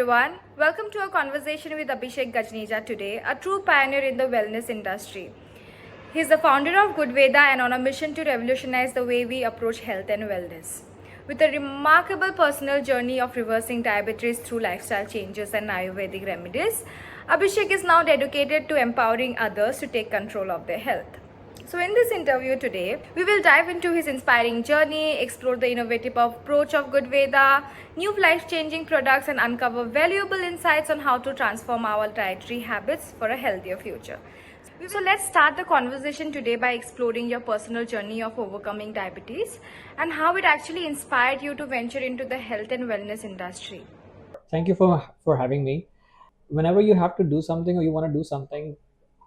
everyone. Welcome to a conversation with Abhishek Gaggneja today, a true pioneer in the wellness industry. He's the founder of Goodveda and on a mission to revolutionize the way we approach health and wellness. With a remarkable personal journey of reversing diabetes through lifestyle changes and Ayurvedic remedies, Abhishek is now dedicated to empowering others to take control of their health. So, in this interview today, we will dive into his inspiring journey, explore the innovative approach of Goodveda, new life changing products, and uncover valuable insights on how to transform our dietary habits for a healthier future. So, let's start the conversation today by exploring your personal journey of overcoming diabetes and how it actually inspired you to venture into the health and wellness industry. Thank you for having me. Whenever you have to do something or you want to do something,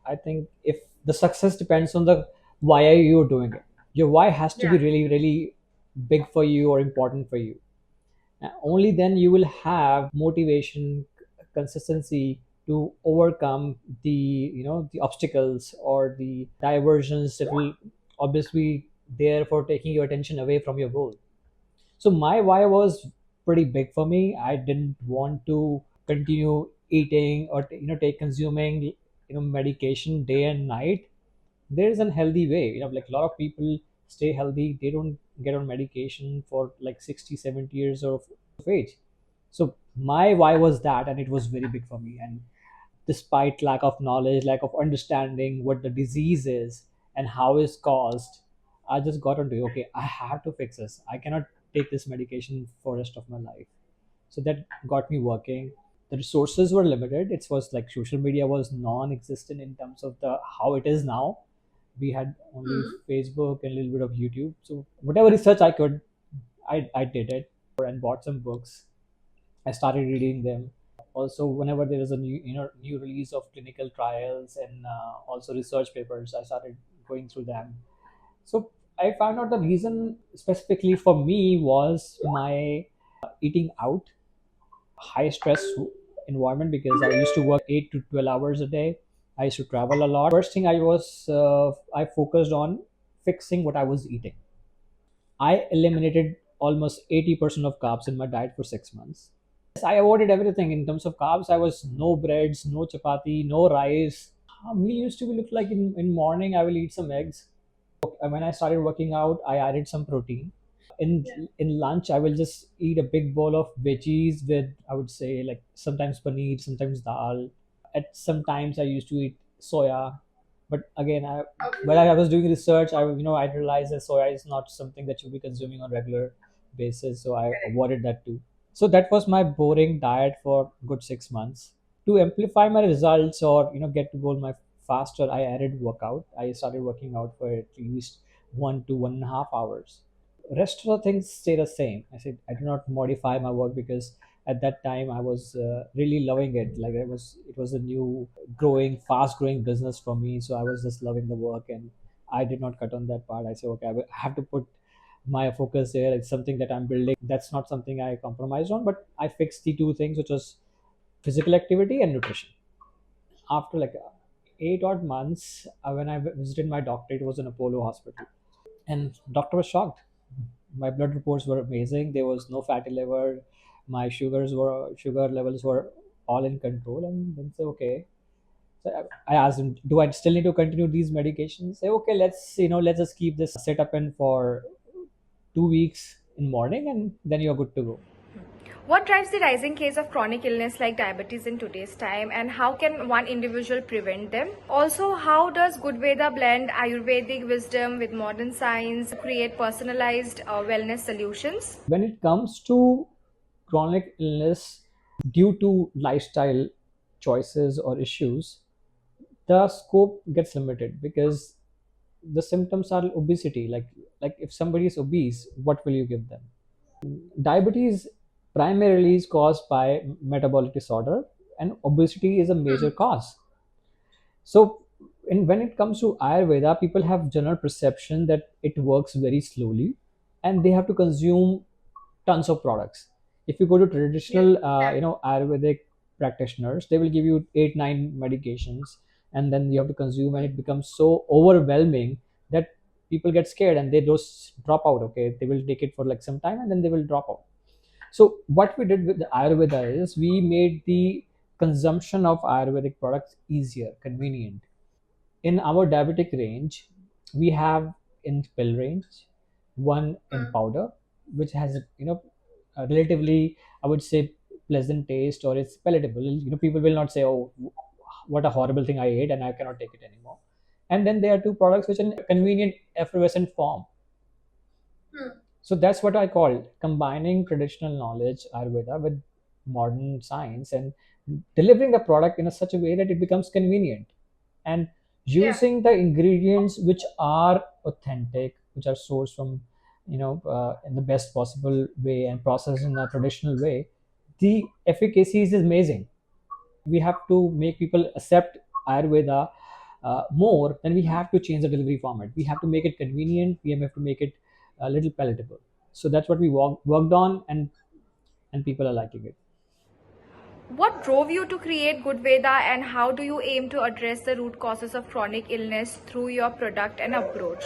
I think if the success depends on the why are you doing it. Your why has to be Yeah. really, really big for you or important for you. And only then you will have motivation, consistency to overcome the obstacles or the diversions that will obviously there for taking your attention away from your goal. So my why was pretty big for me. I didn't want to continue eating or take consuming medication day and night. There is an healthy way. Like a lot of people stay healthy. They don't get on medication for like 60, 70 years of age. So my why was that, and it was very big for me. And despite lack of knowledge, lack of understanding what the disease is and how it's caused, I just got onto okay, I have to fix this. I cannot take this medication for rest of my life. So that got me working. The resources were limited. It was like social media was non-existent in terms of the how it is now. We had only Facebook and a little bit of YouTube. So whatever research I could, I did it and bought some books. I started reading them. Also, whenever there is a new release of clinical trials and also research papers, I started going through them. So I found out the reason specifically for me was my eating out, high stress environment, because I used to work 8 to 12 hours a day. I used to travel a lot. First thing I focused on fixing what I was eating. I eliminated almost 80% of carbs in my diet for 6 months. I avoided everything in terms of carbs. I was no breads, no chapati, no rice. A meal used to be look like in morning I will eat some eggs. When I started working out, I added some protein. In lunch, I will just eat a big bowl of veggies with, I would say, like sometimes paneer, sometimes dal. At sometimes I used to eat soya, but again, when I was doing research, I realized that soya is not something that you'll be consuming on regular basis, so I avoided that too. So that was my boring diet for good 6 months. To amplify my results or get to goal my faster, I added workout. I started working out for at least 1 to 1.5 hours. Rest of the things stay the same. I said I do not modify my work because at that time I was really loving it. Like it was a new growing, fast growing business for me, so I was just loving the work, and I did not cut on that part. I said okay, I have to put my focus there. It's something that I'm building. That's not something I compromised on, but I fixed the two things, which was physical activity and nutrition. After like 8 odd months, when I visited my doctor, it was an Apollo hospital, and doctor was shocked. My blood reports were amazing. There was no fatty liver. My sugar levels were all in control. And then say okay. So I asked him, do I still need to continue these medications? Say okay, let's just keep this set up in for 2 weeks in morning, and then you're good to go. What drives the rising case of chronic illness like diabetes in today's time, and how can one individual prevent them? Also, how does Goodveda blend Ayurvedic wisdom with modern science to create personalized wellness solutions? When it comes to chronic illness due to lifestyle choices or issues, the scope gets limited because the symptoms are obesity. Like if somebody is obese, what will you give them? Diabetes primarily is caused by metabolic disorder, and obesity is a major cause. So when it comes to Ayurveda, people have general perception that it works very slowly and they have to consume tons of products. If you go to traditional Ayurvedic practitioners, they will give you 8 9 medications, and then you have to consume, and it becomes so overwhelming that people get scared and they just drop out. Okay, they will take it for like some time and then they will drop out. So what we did with the Ayurveda is we made the consumption of Ayurvedic products easier, convenient. In our diabetic range, we have in pill range, one in powder, which has a relatively, I would say, pleasant taste, or it's palatable. People will not say, "Oh, what a horrible thing I ate, and I cannot take it anymore." And then there are two products which are in convenient, effervescent form. So that's what I call combining traditional knowledge, Ayurveda, with modern science, and delivering the product in a such a way that it becomes convenient, and using the ingredients which are authentic, which are sourced from, in the best possible way and processed in a traditional way. The efficacy is amazing. We have to make people accept Ayurveda more. Then we have to change the delivery format. We have to make it convenient. We have to make it a little palatable. So that's what we worked on, and people are liking it. What drove you to create Goodveda, and how do you aim to address the root causes of chronic illness through your product and approach?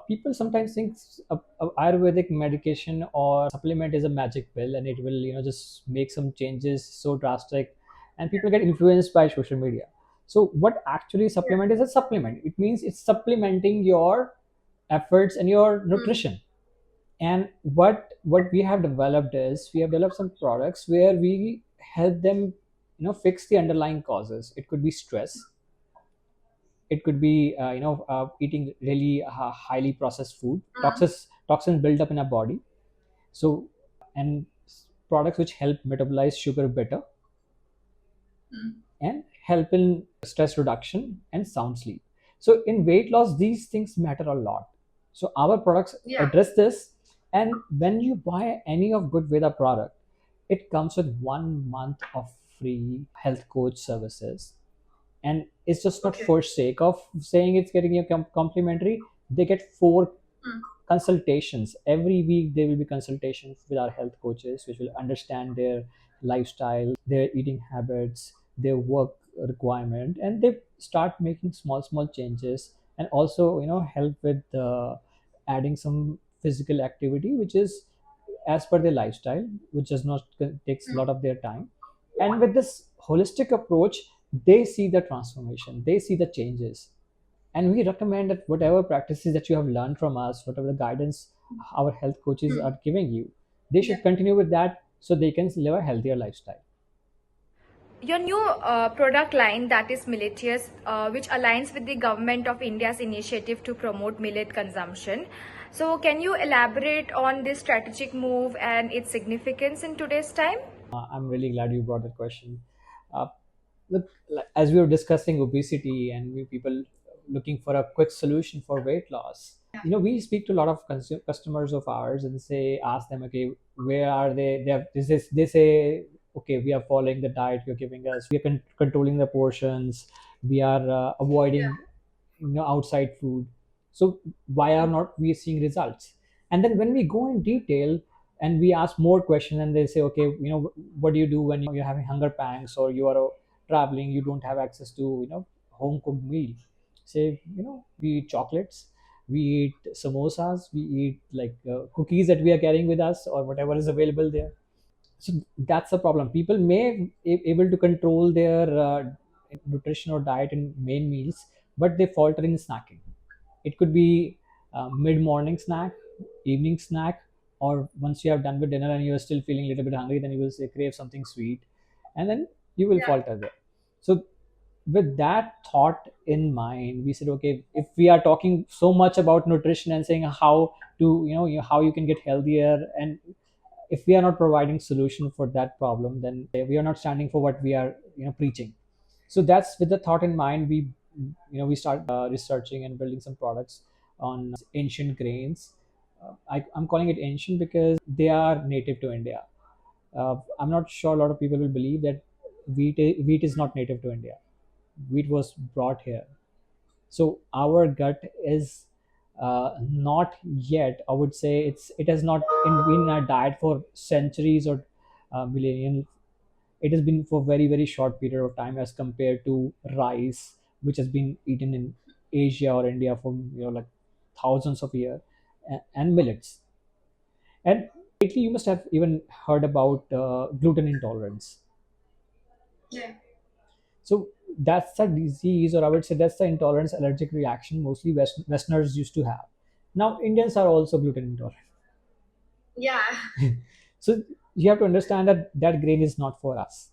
People sometimes think a Ayurvedic medication or supplement is a magic pill, and it will just make some changes so drastic, and people get influenced by social media. So what actually supplement is a supplement? It means it's supplementing your efforts and your nutrition. And what we have developed is we have developed some products where we help them fix the underlying causes. It could be stress, it could be eating really highly processed food, toxins build up in our body. So and products which help metabolize sugar better and help in stress reduction and sound sleep. So in weight loss, these things matter a lot. So our products address this. And when you buy any of Good Veda product, it comes with 1 month of free health coach services. And it's just not for sake of saying it's getting a complimentary. They get 4 consultations every week. There will be consultations with our health coaches which will understand their lifestyle, their eating habits, their work requirement, and they start making small changes, and also help with adding some physical activity which is as per their lifestyle, which does not takes a lot of their time. And with this holistic approach, they see the transformation, they see the changes. And we recommend that whatever practices that you have learned from us, whatever the guidance our health coaches are giving you, they should continue with that so they can live a healthier lifestyle. Your new product line, that is Militious, which aligns with the Government of India's initiative to promote millet consumption. So, can you elaborate on this strategic move and its significance in today's time? I'm really glad you brought that question. Uh, Look, as we were discussing obesity and we people looking for a quick solution for weight loss, we speak to a lot of customers of ours and say, ask them, okay, where are they? They say, okay, we are following the diet you're giving us. We are controlling the portions. We are avoiding outside food. So why are not we seeing results? And then when we go in detail and we ask more questions, and they say, okay, what do you do when you're having hunger pangs, or you are traveling, you don't have access to home cooked meal? Say, we eat chocolates, we eat samosas, we eat like cookies that we are carrying with us, or whatever is available there. So that's the problem. People may able to control their nutrition or diet in main meals, but they falter in snacking. It could be mid-morning snack, evening snack, or once you have done with dinner and you are still feeling a little bit hungry, then you will say crave something sweet, and then you will falter there. So with that thought in mind, we said, okay, if we are talking so much about nutrition and saying how to how you can get healthier, and if we are not providing solution for that problem, then we are not standing for what we are preaching. So that's with the thought in mind, we start researching and building some products on ancient grains. I'm calling it ancient because they are native to India. I'm not sure a lot of people will believe that wheat is not native to India. Wheat was brought here. So our gut is not yet, I would say, it has not been in our diet for centuries or millennium. It has been for very very short period of time as compared to rice, which has been eaten in Asia or India for like thousands of years, and millets. And Lately, you must have even heard about gluten intolerance. Yeah. So that's a disease, or I would say that's the intolerance allergic reaction mostly Westerners used to have. Now Indians are also gluten intolerant. Yeah. So you have to understand that that grain is not for us.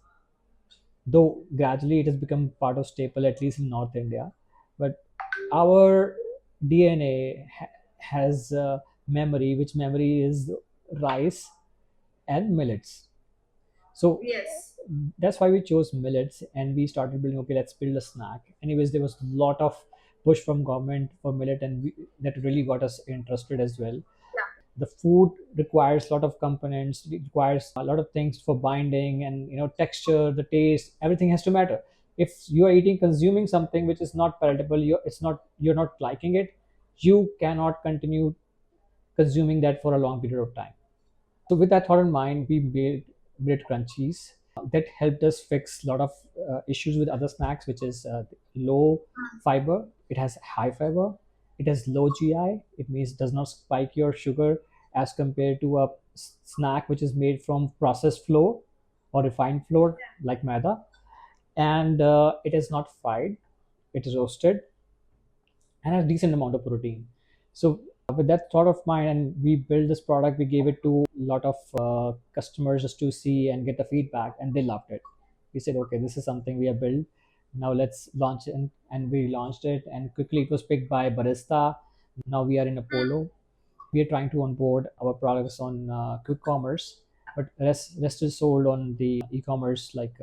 Though gradually it has become part of staple, at least in North India. But our DNA has memory, which memory is rice and millets. So Yes. that's why we chose millets, and we started building, okay, let's build a snack. Anyways, there was a lot of push from government for millet, and that really got us interested as well. The food requires a lot of components, it requires a lot of things for binding, and texture, the taste, everything has to matter. If you are eating, consuming something which is not palatable, you're not liking it, you cannot continue consuming that for a long period of time. So with that thought in mind, we made bread crunchies that helped us fix a lot of issues with other snacks, which is low fiber. It has high fiber. It has low GI. It means does not spike your sugar as compared to a snack which is made from processed flour or refined flour like maida. And it is not fried. It is roasted and has decent amount of protein. So with that thought of mind, and we built this product, we gave it to a lot of customers just to see and get the feedback, and they loved it. We said, okay, this is something we have built. Now let's launch it, and we launched it, and quickly it was picked by Barista. Now we are in Apollo. We are trying to onboard our products on quick commerce, but rest is sold on the e-commerce like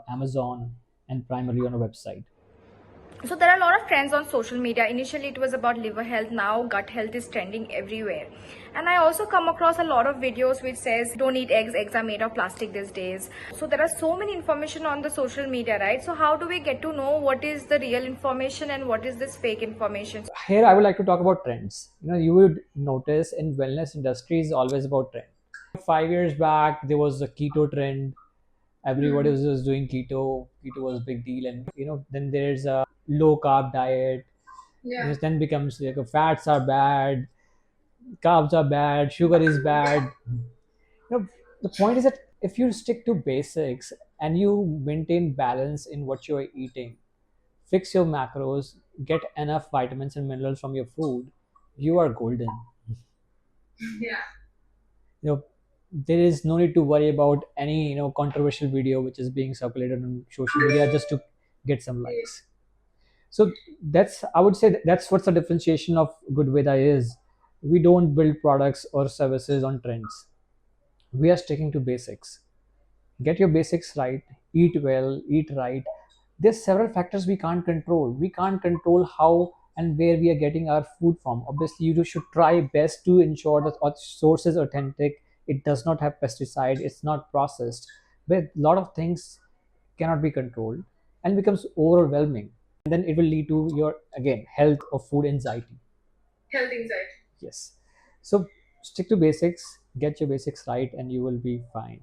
Amazon, and primarily on a website. So there are a lot of trends on social media. Initially it was about liver health, now gut health is trending everywhere. And I also come across a lot of videos which says don't eat eggs, eggs are made of plastic these days. So there are so many information on the social media, right? So how do we get to know what is the real information and what is this fake information? Here I would like to talk about trends. You would notice in wellness industry is always about trend. 5 years back there was a keto trend. Everybody was just doing keto. Keto was a big deal, and then there's a low carb diet. Yeah. It then becomes like fats are bad, carbs are bad, sugar is bad. The point is that if you stick to basics and you maintain balance in what you're eating, fix your macros, get enough vitamins and minerals from your food, you are golden. Yeah. There is no need to worry about any controversial video which is being circulated on social media just to get some likes. So that's, I would say, that's what's the differentiation of Goodveda is. We don't build products or services on trends. We are sticking to basics. Get your basics right, eat well, eat right. There's several factors we can't control. We can't control how and where we are getting our food from. Obviously you should try best to ensure that our source is authentic, it does not have pesticide, it's not processed. But a lot of things cannot be controlled and becomes overwhelming, and then it will lead to your, again, health or food anxiety. Health anxiety. Yes. So stick to basics, get your basics right, and you will be fine.